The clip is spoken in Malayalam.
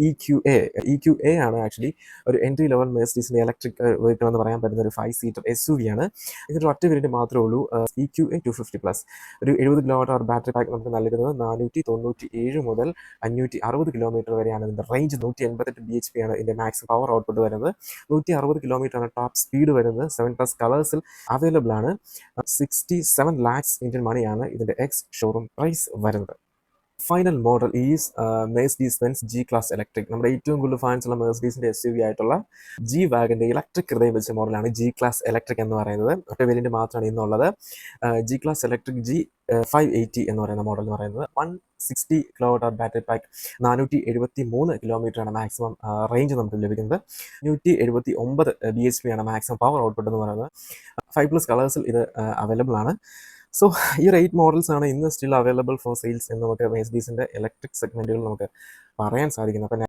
EQA ആണ് ആക്ച്വലി ഒരു എൻട്രി ലെവൽ മെഴ്സീഡീസിൻ്റെ ഇലക്ട്രിക് വെഹിക്കിൾ എന്ന് പറയാൻ പറ്റുന്ന ഒരു 5 സീറ്റർ SUV ആണ്. ഇതിൻ്റെ ഒറ്റ വേരിയൻറ്റ് മാത്രമേ ഉള്ളൂ, EQA 250+. ഒരു 70 kWh ബാറ്ററി പാക്ക് നമുക്ക് നൽകുന്നത് 497 മുതൽ 560 കിലോമീറ്റർ വരെയാണ് ഇതിൻ്റെ റേഞ്ച്. 188 BHP ആണ് ഇതിൻ്റെ മാക്സിമം പവർ ഔട്ട്പുട്ട് വരുന്നത്. 160 കിലോമീറ്റർ ആണ് ടോപ്പ് സ്പീഡ് വരുന്നത്. 7+ കളേഴ്സിൽ അവൈലബിൾ ആണ്. 67 lakhs ഇന്ത്യൻ മണിയാണ് ഇതിൻ്റെ ഷോറൂം പ്രൈസ് വരുന്നത്. Final model is Mercedes-Benz G-Class electric. നമ്മുടെ ഏറ്റവും കൂടുതൽ ഫാൻസ് ഉള്ള മെഴ്സീഡീസിൻ്റെ SUV ആയിട്ടുള്ള G-Wagonൻ്റെ ഇലക്ട്രിക് ഹൃദയം വെച്ച മോഡലാണ് G-Class ഇലക്ട്രിക് എന്ന് പറയുന്നത്. ഒറ്റ വേരിയൻറ്റ് മാത്രമാണ് ഇന്നുള്ളത്. G-Class ഇലക്ട്രിക് G580 എന്ന് പറയുന്ന മോഡൽ എന്ന് പറയുന്നത് 160 kWh ബാറ്ററി പാക്ക്, 473 കിലോമീറ്ററാണ് മാക്സിമം റേഞ്ച് നമുക്ക് ലഭിക്കുന്നത്. 179 BHP ആണ് മാക്സിമം പവർ ഔട്ട്പുട്ട് എന്ന് പറയുന്നത്. 5+ കളേഴ്സിൽ ഇത് അവൈലബിൾ ആണ്. സോ ഈ ഒരു 8 മോഡൽസ് ആണ് ഇന്ന് സ്റ്റിൽ അവൈലബിൾ ഫോർ സെയിൽസ് എന്ന് നമുക്ക് മെഴ്സീഡീസിൻ്റെ ഇലക്ട്രിക് സെഗ്മെൻറ്റുകൾ നമുക്ക് പറയാൻ സാധിക്കുന്നത്. അപ്പം